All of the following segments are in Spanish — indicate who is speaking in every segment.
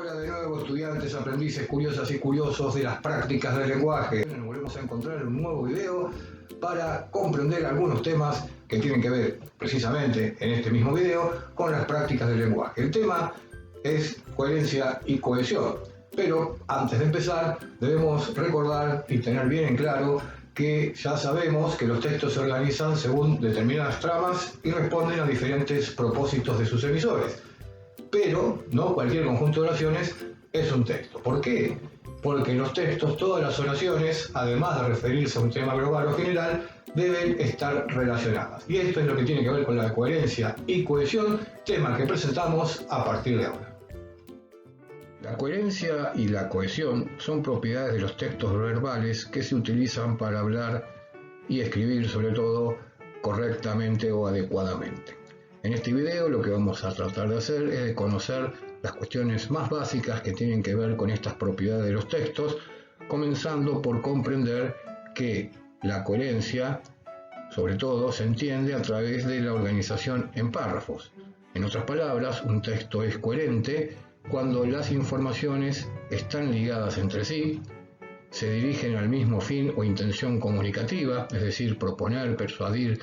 Speaker 1: Hola de nuevo, estudiantes, aprendices, curiosas y curiosos de las prácticas del lenguaje. Nos volvemos a encontrar en un nuevo video para comprender algunos temas que tienen que ver precisamente en este mismo video con las prácticas del lenguaje. El tema es coherencia y cohesión, pero antes de empezar debemos recordar y tener bien en claro que ya sabemos que los textos se organizan según determinadas tramas y responden a diferentes propósitos de sus emisores. Pero no cualquier conjunto de oraciones es un texto. ¿Por qué? Porque en los textos todas las oraciones, además de referirse a un tema global o general, deben estar relacionadas. Y esto es lo que tiene que ver con la coherencia y cohesión, tema que presentamos a partir de ahora. La coherencia y la cohesión son propiedades de los textos verbales que se utilizan para hablar y escribir, sobre todo, correctamente o adecuadamente. En este video lo que vamos a tratar de hacer es de conocer las cuestiones más básicas que tienen que ver con estas propiedades de los textos, comenzando por comprender que la coherencia, sobre todo, se entiende a través de la organización en párrafos. En otras palabras, un texto es coherente cuando las informaciones están ligadas entre sí, se dirigen al mismo fin o intención comunicativa, es decir, proponer, persuadir,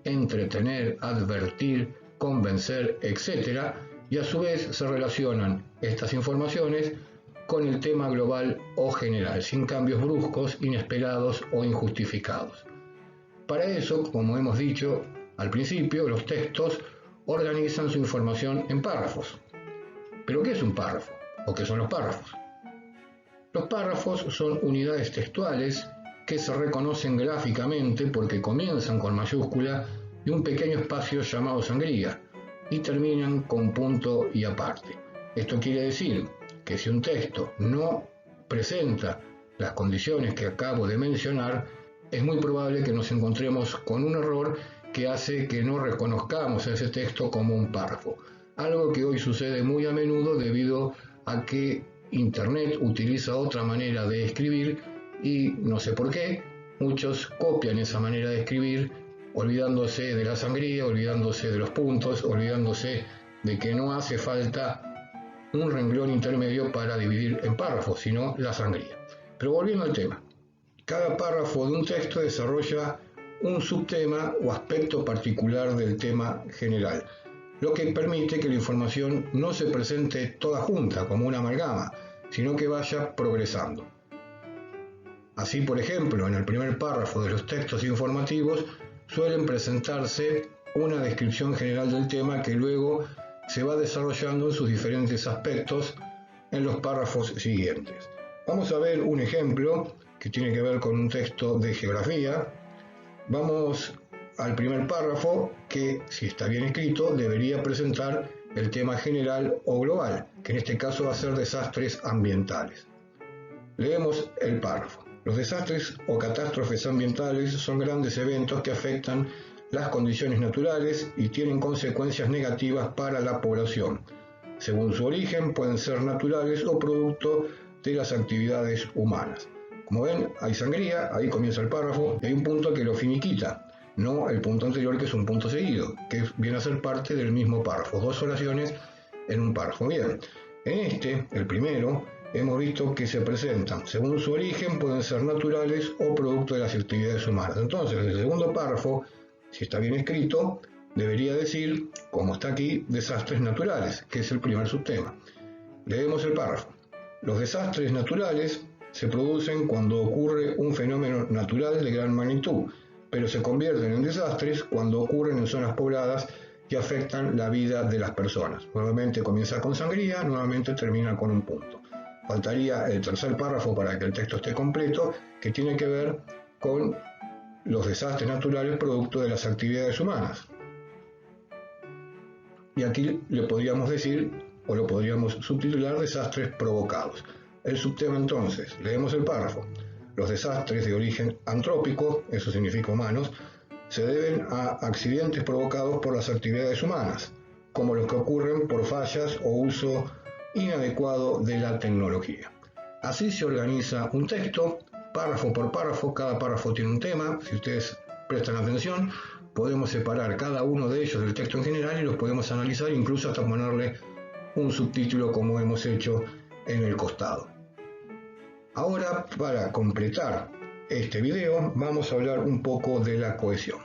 Speaker 1: entretener, advertir, convencer, etc., y a su vez se relacionan estas informaciones con el tema global o general, sin cambios bruscos, inesperados o injustificados. Para eso, como hemos dicho al principio, los textos organizan su información en párrafos. ¿Pero qué es un párrafo? ¿O qué son los párrafos? Los párrafos son unidades textuales que se reconocen gráficamente porque comienzan con mayúscula y un pequeño espacio llamado sangría y terminan con punto y aparte. Esto quiere decir que si un texto no presenta las condiciones que acabo de mencionar, es muy probable que nos encontremos con un error que hace que no reconozcamos ese texto como un párrafo. Algo que hoy sucede muy a menudo debido a que Internet utiliza otra manera de escribir y no sé por qué, muchos copian esa manera de escribir olvidándose de la sangría, olvidándose de los puntos, olvidándose de que no hace falta un renglón intermedio para dividir en párrafos, sino la sangría. Pero volviendo al tema, cada párrafo de un texto desarrolla un subtema o aspecto particular del tema general, lo que permite que la información no se presente toda junta como una amalgama, sino que vaya progresando. Así, por ejemplo, en el primer párrafo de los textos informativos suelen presentarse una descripción general del tema que luego se va desarrollando en sus diferentes aspectos en los párrafos siguientes. Vamos a ver un ejemplo que tiene que ver con un texto de geografía. Vamos al primer párrafo que, si está bien escrito, debería presentar el tema general o global, que en este caso va a ser desastres ambientales. Leemos el párrafo. Los desastres o catástrofes ambientales son grandes eventos que afectan las condiciones naturales y tienen consecuencias negativas para la población. Según su origen, pueden ser naturales o producto de las actividades humanas. Como ven, hay sangría, ahí comienza el párrafo, y hay un punto que lo finiquita, no el punto anterior que es un punto seguido, que viene a ser parte del mismo párrafo, dos oraciones en un párrafo. Bien, en este, el primero, hemos visto que se presentan, según su origen, pueden ser naturales o producto de las actividades humanas. Entonces, el segundo párrafo, si está bien escrito, debería decir, como está aquí, desastres naturales, que es el primer subtema. Leemos el párrafo. Los desastres naturales se producen cuando ocurre un fenómeno natural de gran magnitud, pero se convierten en desastres cuando ocurren en zonas pobladas que afectan la vida de las personas. Nuevamente comienza con sangría, nuevamente termina con un punto. Faltaría el tercer párrafo para que el texto esté completo, que tiene que ver con los desastres naturales producto de las actividades humanas. Y aquí le podríamos decir, o lo podríamos subtitular, desastres provocados. El subtema entonces, leemos el párrafo. Los desastres de origen antrópico, eso significa humanos, se deben a accidentes provocados por las actividades humanas, como los que ocurren por fallas o uso inadecuado de la tecnología. Así se organiza un texto, párrafo por párrafo, cada párrafo tiene un tema. Si ustedes prestan atención, podemos separar cada uno de ellos del texto en general y los podemos analizar, incluso hasta ponerle un subtítulo como hemos hecho en el costado. Ahora, para completar este video, vamos a hablar un poco de la cohesión.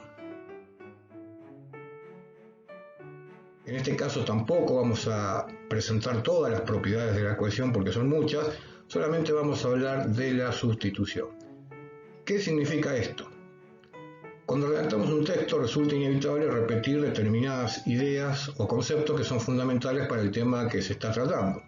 Speaker 1: En este caso tampoco vamos a presentar todas las propiedades de la cohesión porque son muchas, solamente vamos a hablar de la sustitución. ¿Qué significa esto? Cuando redactamos un texto resulta inevitable repetir determinadas ideas o conceptos que son fundamentales para el tema que se está tratando.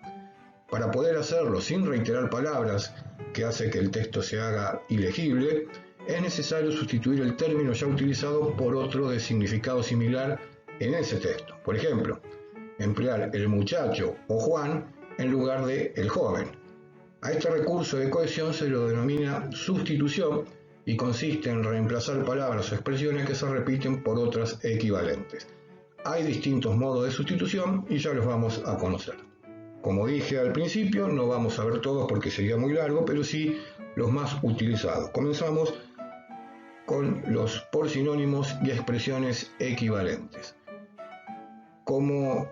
Speaker 1: Para poder hacerlo sin reiterar palabras que hace que el texto se haga ilegible, es necesario sustituir el término ya utilizado por otro de significado similar en ese texto. Por ejemplo, emplear el muchacho o Juan en lugar de el joven. A este recurso de cohesión se lo denomina sustitución y consiste en reemplazar palabras o expresiones que se repiten por otras equivalentes. Hay distintos modos de sustitución y ya los vamos a conocer. Como dije al principio, no vamos a ver todos porque sería muy largo, pero sí los más utilizados. Comenzamos con los por sinónimos y expresiones equivalentes. Como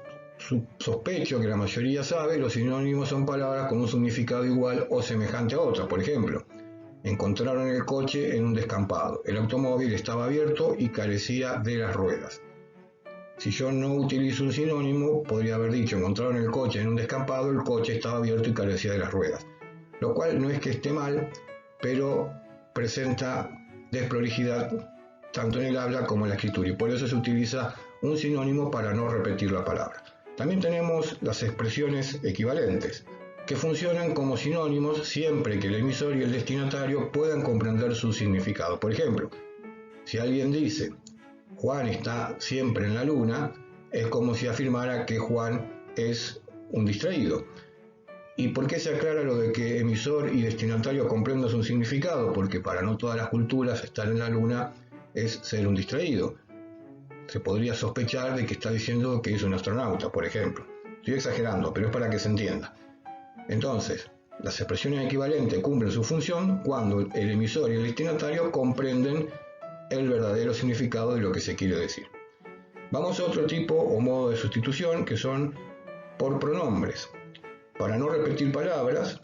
Speaker 1: sospecho que la mayoría sabe, los sinónimos son palabras con un significado igual o semejante a otras. Por ejemplo, encontraron el coche en un descampado. El automóvil estaba abierto y carecía de las ruedas. Si yo no utilizo un sinónimo, podría haber dicho, encontraron el coche en un descampado, el coche estaba abierto y carecía de las ruedas. Lo cual no es que esté mal, pero presenta desprolijidad tanto en el habla como en la escritura, y por eso se utiliza un sinónimo para no repetir la palabra. También tenemos las expresiones equivalentes, que funcionan como sinónimos siempre que el emisor y el destinatario puedan comprender su significado. Por ejemplo, si alguien dice Juan está siempre en la luna, es como si afirmara que Juan es un distraído. ¿Y por qué se aclara lo de que emisor y destinatario comprendan su significado? Porque para no todas las culturas estar en la luna es ser un distraído. Se podría sospechar de que está diciendo que es un astronauta, por ejemplo. Estoy exagerando, pero es para que se entienda. Entonces, las expresiones equivalentes cumplen su función cuando el emisor y el destinatario comprenden el verdadero significado de lo que se quiere decir. Vamos a otro tipo o modo de sustitución que son por pronombres. Para no repetir palabras,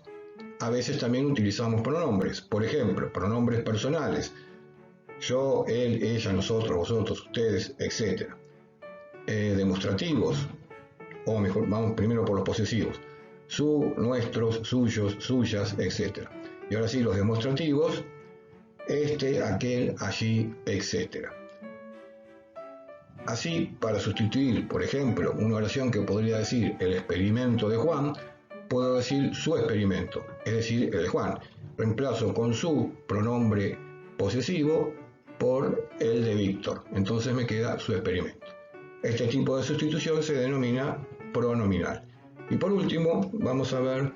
Speaker 1: a veces también utilizamos pronombres. Por ejemplo, pronombres personales. Yo, él, ella, nosotros, vosotros, ustedes, etc. Demostrativos, o mejor, vamos primero por los posesivos. Su, nuestros, suyos, suyas, etc. Y ahora sí, los demostrativos, este, aquel, allí, etc. Así, para sustituir, por ejemplo, una oración que podría decir el experimento de Juan, puedo decir su experimento, es decir, el de Juan. Reemplazo con su pronombre posesivo por el de Víctor. Entonces me queda su experimento. Este tipo de sustitución se denomina pronominal. Y por último, vamos a ver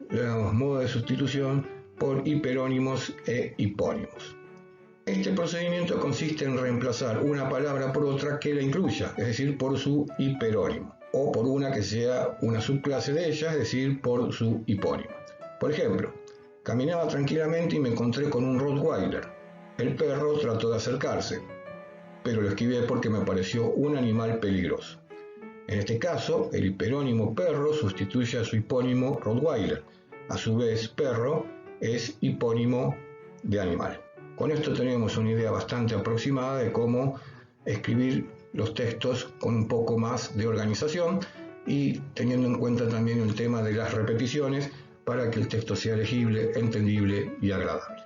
Speaker 1: los modos de sustitución por hiperónimos e hipónimos. Este procedimiento consiste en reemplazar una palabra por otra que la incluya, es decir, por su hiperónimo, o por una que sea una subclase de ella, es decir, por su hipónimo. Por ejemplo, caminaba tranquilamente y me encontré con un Rottweiler. El perro trató de acercarse, pero lo esquivé porque me pareció un animal peligroso. En este caso, el hiperónimo perro sustituye a su hipónimo Rottweiler. A su vez, perro es hipónimo de animal. Con esto tenemos una idea bastante aproximada de cómo escribir los textos con un poco más de organización y teniendo en cuenta también el tema de las repeticiones para que el texto sea legible, entendible y agradable.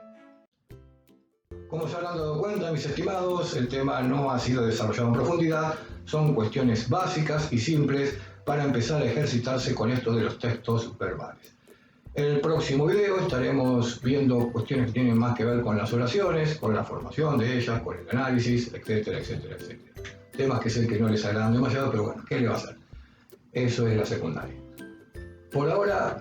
Speaker 1: Como se habrán dado cuenta, mis estimados, el tema no ha sido desarrollado en profundidad, son cuestiones básicas y simples para empezar a ejercitarse con esto de los textos verbales. En el próximo video estaremos viendo cuestiones que tienen más que ver con las oraciones, con la formación de ellas, con el análisis, etcétera, etcétera, etcétera. Temas que sé que no les agradan demasiado, pero bueno, ¿qué le va a hacer? Eso es la secundaria. Por ahora,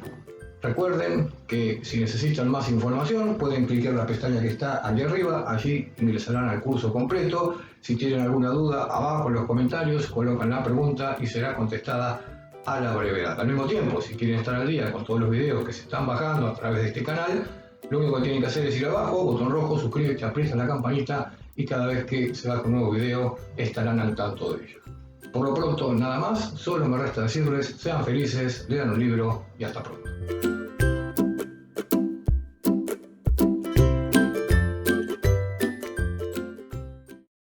Speaker 1: recuerden que si necesitan más información pueden clicar la pestaña que está aquí arriba, allí ingresarán al curso completo. Si tienen alguna duda, abajo en los comentarios colocan la pregunta y será contestada a la brevedad. Al mismo tiempo, si quieren estar al día con todos los videos que se están bajando a través de este canal, lo único que tienen que hacer es ir abajo, botón rojo, suscríbete, aprietan la campanita y cada vez que se baje un nuevo video estarán al tanto de ello. Por lo pronto, nada más, solo me resta decirles, sean felices, lean un libro y hasta pronto.